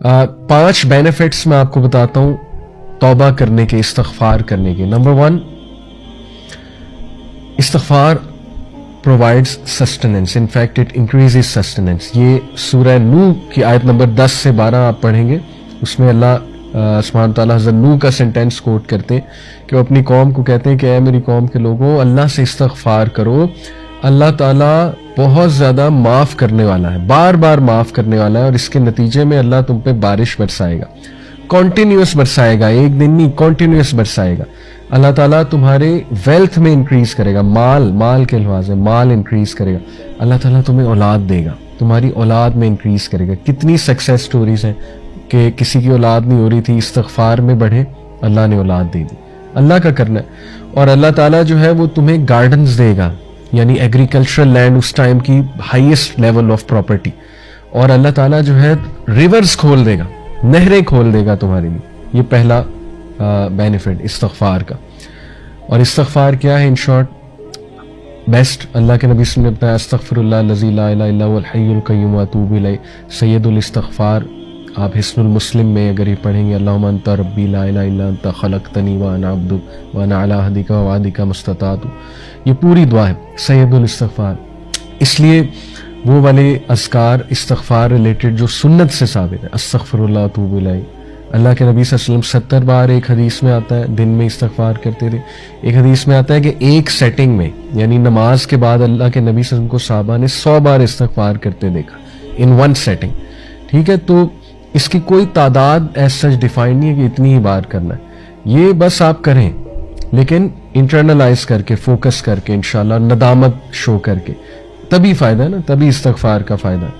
5 benefits मैं आपको बताता हूँ तौबा करने के, इस्तगफार करने के. नंबर 1, इस्तगफार provides sustenance, in fact it increases sustenance. ये सूरह नूह की आयत नंबर 10 से 12 आप पढ़ेंगे, उसमें अल्लाह सुब्हान ताला हज़रत नूह का सेंटेंस कोट करते हैं कि वो अपनी कौम को कहते हैं कि ऐ मेरी कौम के लोगों, अल्लाह से इस्तगफार करो, अल्लाह ताला बहुत ज़्यादा माफ़ करने वाला है, बार बार माफ़ करने वाला है, और इसके नतीजे में अल्लाह तुम पे बारिश बरसाएगा, कॉन्टिन्यूस बरसाएगा, एक दिन नहीं कॉन्टिन्यूस बरसाएगा. अल्लाह ताला तुम्हारे वेल्थ में इंक्रीज करेगा, माल के लिहाज से माल इंक्रीज करेगा. अल्लाह ताला तुम्हें औलाद देगा, तुम्हारी औलाद में इंक्रीज करेगा. कितनी सक्सेस स्टोरीज हैं कि किसी की औलाद नहीं हो रही थी, इस्तगफार में बढ़े, अल्लाह ने औलाद दे दी. अल्लाह का करना है. और अल्लाह ताला जो है वो तुम्हें गार्डन्स देगा, यानी एग्रीकल्चरल लैंड उस टाइम की हाईएस्ट लेवल ऑफ प्रॉपर्टी. और अल्लाह ताला जो है रिवर्स खोल देगा, नहरें खोल देगा तुम्हारे लिए. ये पहला बेनिफिट इस्तगफार का. और इस्तगफार क्या है इन शॉर्ट? बेस्ट अल्लाह के नबी ने बताया, अस्तगफिरुल्लाह लज़ी ला इलाहा इल्ला हुवल हय्युल क़य्यूम व अतूबु इलैह, सय्यदुल इस्तगफार. आप हिस्नुल मुस्लिम में अगर ये पढ़ेंगे, अल्लाहुम्मा अंता रब्बी ला इलाहा इल्ला अंता खलक़तनी व अना अब्दुक व अना अला अहदिका व वअदिका मस्तताअतु. ये पूरी दुआ है सय्यदुल इस्तगफार. इसलिए वो वाले अज़कार इस्तगफार रिलेटेड जो सुन्नत से साबित है, अस्तगफिरुल्लाह व अतूबु इलैह, अल्लाह के नबी सल्लल्लाहु अलैहि वसल्लम 70 बार एक हदीस में आता है दिन में इस्तगफार करते थे. एक हदीस में आता है कि एक सेटिंग में, यानी नमाज के बाद अल्लाह के नबी सल्लल्लाहु अलैहि वसल्लम को सहाबा ने 100 बार इस्तगफार करते देखा, इन वन सेटिंग. ठीक है, तो इसकी कोई तादाद एज सच डिफाइन नहीं है कि इतनी ही बार करना है. ये बस आप करें, लेकिन इंटरनलाइज करके, फोकस करके, इंशाल्लाह नदामत शो करके, तभी फायदा है ना, तभी इस्तगफार का फायदा है.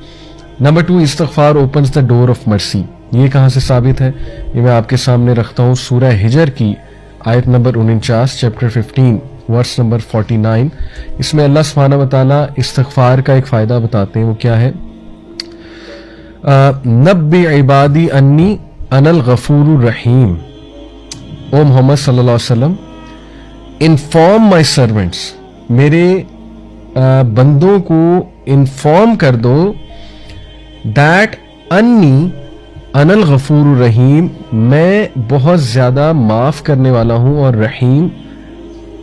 नंबर 2, इस्तगफार opens the door of mercy. ये कहाँ से साबित है? ये मैं आपके सामने रखता हूँ सूरह हिजर की आयत नंबर 49, चैप्टर 15 वर्स नंबर 49. इसमें अल्लाह सुब्हानहू व तआला इस्तगफार का एक फ़ायदा बताते हैं. वो क्या है? नब्बि इबादी अन्नी अनल गफूरुर रहीम. ओ मोहम्मद सल्लल्लाहु अलैहि वसल्लम, इन्फॉर्म माई सर्वेंट्स, मेरे बंदों को इन्फॉर्म कर दो, दैट अन्नी अनल गफूरुर रहीम, मैं बहुत ज़्यादा माफ़ करने वाला हूँ, और रहीम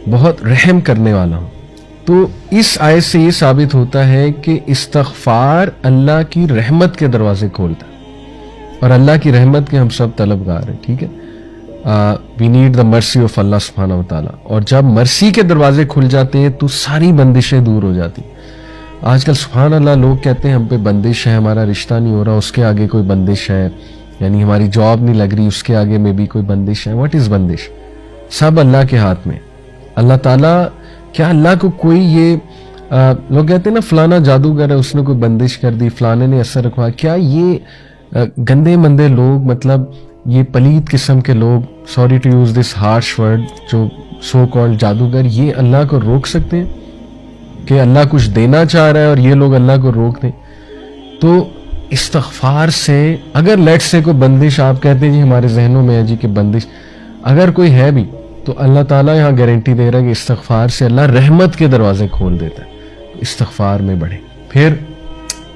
बहुत रहम करने वाला हूँ. तो इस आयत से ये साबित होता है कि इस्तगफार अल्लाह की रहमत के दरवाजे खोलता है, और अल्लाह की रहमत के हम सब तलबगार हैं. ठीक है, we need the mercy of Allah सुब्हानहू व तआला. और जब मर्सी के दरवाजे खुल जाते हैं तो सारी बंदिशें दूर हो जाती. आजकल सुभान अल्लाह लोग कहते हैं हम पे बंदिश है, हमारा रिश्ता नहीं हो रहा, उसके आगे कोई बंदिश है, यानी हमारी जॉब नहीं लग रही, उसके आगे में भी कोई बंदिश है. व्हाट इज बंदिश? सब अल्लाह के हाथ में. अल्लाह ताला, क्या अल्लाह को कोई ये लोग कहते हैं ना फलाना जादूगर है, उसने कोई बंदिश कर दी, फलाने ने असर रखवा, क्या ये गंदे मंदे लोग, मतलब ये पलीद किस्म के लोग, sorry to use this harsh word, जो सो कॉल्ड जादूगर, ये अल्लाह को रोक सकते हैं? कि अल्लाह कुछ देना चाह रहा है और ये लोग अल्लाह को रोक दें? तो इस्तगफार से, अगर लेट्स से कोई बंदिश आप कहते हैं जी हमारे जहनों में है जी कि बंदिश अगर कोई है भी, तो अल्लाह ताला यहाँ गारंटी दे रहा है कि इस्तगफार से अल्लाह रहमत के दरवाजे खोल देता है. इस्तगफार में बढ़े. फिर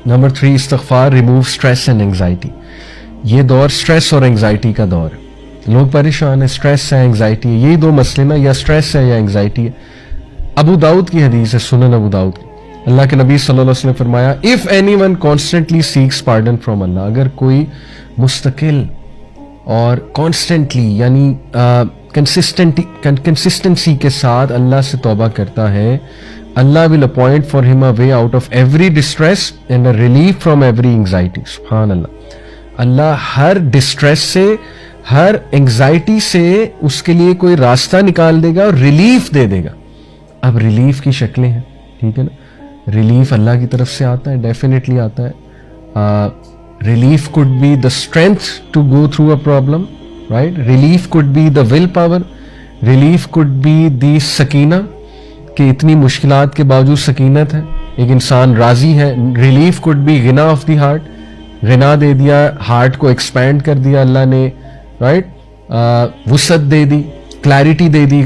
नंबर 3, इस्तगफार रिमूव स्ट्रेस एंड एंग्जाइटी. ये दौर स्ट्रेस और एंग्जाइटी का दौर है. लोग परेशान है, स्ट्रेस है, एंग्जाइटी है, यही दो मसले ना, या स्ट्रेस है या एंग्जाइटी है. अबू दाऊद की हदीस है, सुनन अबू दाऊद की, अल्लाह के नबी सल्लल्लाहु अलैहि वसल्लम ने फरमाया, if anyone constantly seeks pardon from Allah, अगर कोई मुस्तकिल और कॉन्स्टेंटली, यानी कंसिस्टेंसी के साथ अल्लाह से तौबा करता है, Allah will appoint for him a way out of every distress and a relief from every anxiety. सुभान अल्लाह, अल्लाह हर डिस्ट्रेस से, हर एंग्जाइटी से उसके लिए कोई रास्ता निकाल देगा और रिलीफ दे देगा. अब रिलीफ की शक्लें हैं, ठीक है ना. रिलीफ अल्लाह की तरफ से आता है, डेफिनेटली आता है. Relief could be the strength to go through a problem, right. Relief could be the will power. Relief could be the सकीना, कि इतनी मुश्किलात के बावजूद सकीनत है, एक इंसान राजी है. रिलीफ कुड बी गिना ऑफ द हार्ट, गिना दे दिया, हार्ट को एक्सपैंड कर दिया अल्लाह ने, राइट. वुसअत दे दी, क्लैरिटी दे दी,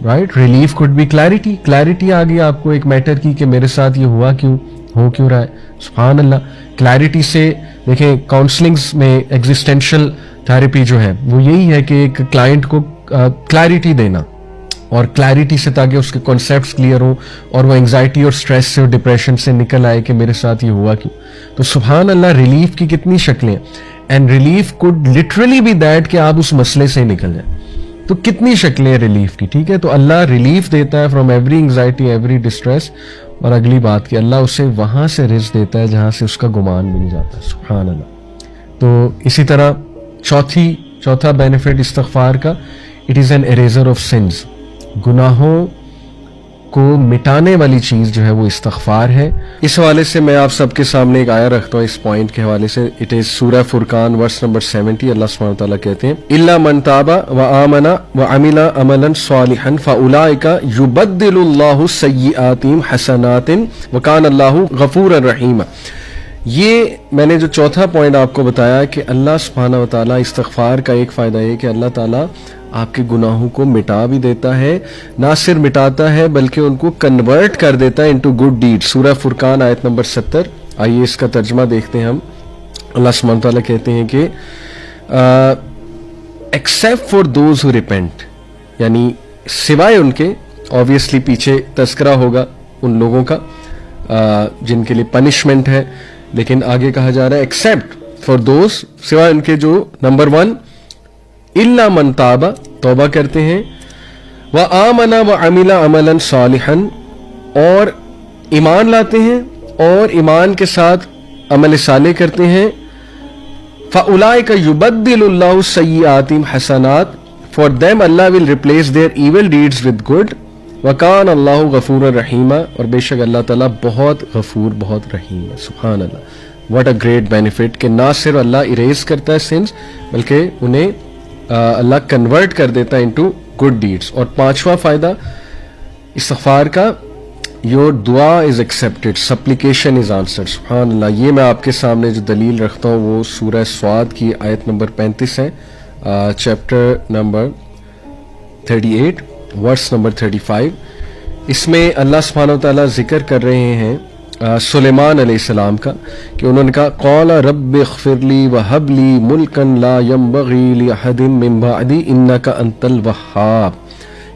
right. Relief could be clarity, clarity आ गई आपको एक मैटर की कि मेरे साथ ये हुआ क्यों, हो क्यों रहा है? सुभान अल्लाह। क्लैरिटी से देखें, काउंसलिंग्स में एग्जिस्टेंशियल थेरेपी जो है वो यही है कि एक क्लाइंट को क्लैरिटी देना, और क्लैरिटी से ताकि उसके कॉन्सेप्ट्स क्लियर हो और वो एंजाइटी और स्ट्रेस से और डिप्रेशन से निकल आए कि मेरे साथ ये हुआ क्यों। तो सुभान अल्लाह, रिलीफ की कितनी शक्लें, and relief could literally be that कि आप उस मसले से निकल जाए। तो कितनी शक्लें हैं रिलीफ की, ठीक है। तो अल्लाह रिलीफ देता है from every anxiety, every distress, और अगली बात कि अल्लाह उसे वहां से रिस्क देता है जहां से उसका गुमान भी नहीं जाता। सुभान अल्लाह। तो इसी तरह चौथा बेनिफिट इस्तिग़फ़ार का, it is an eraser of since. गुनाहों को मिटाने वाली चीज जो है वो इस्तिग़फ़ार है। इस हवाले से मैं आप सबके सामने एक आया रखता हूँ इस पॉइंट के हवाले से। इट इज सूरह फुरकान वर्स नंबर 70। अल्लाह सुब्हानहू व तआला कहते हैं, इल्ला मन ताबा व आमना व अमिला अमलन सालिहन फउलाइका युबद्दिलुल्लाहु सय्यिआतिहिम हसनातिन व कान अल्लाहु गफूरन रहीमा। ये मैंने जो चौथा पॉइंट आपको बताया कि अल्लाह सुब्हानहू व तआला इस्तिग़फ़ार का एक फ़ायदा ये कि अल्लाह ताला आपके गुनाहों को मिटा भी देता है, ना सिर्फ मिटाता है बल्कि उनको कन्वर्ट कर देता है इनटू गुड डीड। सूरह फुरकान आयत नंबर 70। आइए इसका तर्जमा देखते हैं हम। अल्लाह सुब्हानहू व तआला कहते हैं कि except for those who repent, यानी सिवाय उनके, ऑब्वियसली पीछे तस्करा होगा उन लोगों का जिनके लिए पनिशमेंट है, लेकिन आगे कहा जा रहा है एक्सेप्ट फॉर दोज, सिवाय उनके जो नंबर 1 इल्ला मन ताबा, तौबा करते हैं, व आमना व अमिला अमलन सालिहन, और ईमान लाते हैं और ईमान के साथ अमल साले करते हैं, फउलाइका युबद्दिलुल्लाहु सय्यिआतिहिम हसनात, for them Allah will replace their evil deeds with good, व कान अल्लाहु गफूरन रहीमा, और बेशक अल्लाह ताला बहुत गफूर बहुत रहीम है। सुभान अल्लाह, व्हाट अ ग्रेट बेनिफिट कि ना सिर्फ अल्लाह इरेज करता है सिंस बल्कि उन्हें अल्लाह कन्वर्ट कर देता है इनटू गुड डीड्स। और 5वां फायदा इस्तिग़फ़ार का, योर दुआ इज एक्सेप्टेड, सप्लिकेशन इज आंसर्ड। सुभान अल्लाह। ये मैं आपके सामने जो दलील रखता हूँ वो सूरह स्वाद की आयत नंबर 35 है, चैप्टर नंबर 38 वर्स नंबर 35। इसमें अल्लाह सुब्हानहू व तआला जिक्र कर रहे हैं सुलेमान अलैहिस्सलाम का, कि उन्होंने कहा क़ाला रब्बि इग़फ़िरली व हबली मुल्कन ला यंबग़ी लिअहदिन मिन बअदी इन्नका Antil वह्हाब।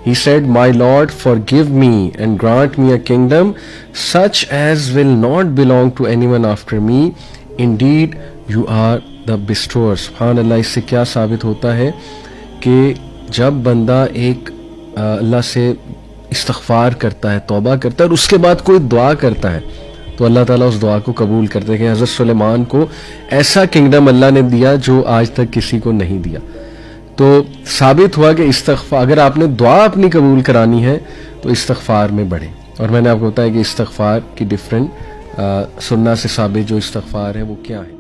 He said, My Lord, forgive me and grant me a kingdom such as will not belong to anyone after me. Indeed, you are the bestower. सुभान अल्लाह। इससे क्या साबित होता है कि जब बंदा एक अल्लाह से इस्तिग़फ़ार करता है, तौबा करता है और उसके बाद कोई दुआ करता है तो अल्लाह ताला उस दुआ को कबूल करते हैं। कि हज़रत सुलेमान को ऐसा किंगडम अल्लाह ने दिया जो आज तक किसी को नहीं दिया। तो साबित हुआ कि इस्तिग़फ़ार, अगर आपने दुआ अपनी कबूल करानी है तो इस्तिग़फ़ार में बढ़े। और मैंने आपको बताया कि इस्तिग़फ़ार की डिफरेंट सुन्ना से साबित जो इस्तिग़फ़ार है वो क्या है।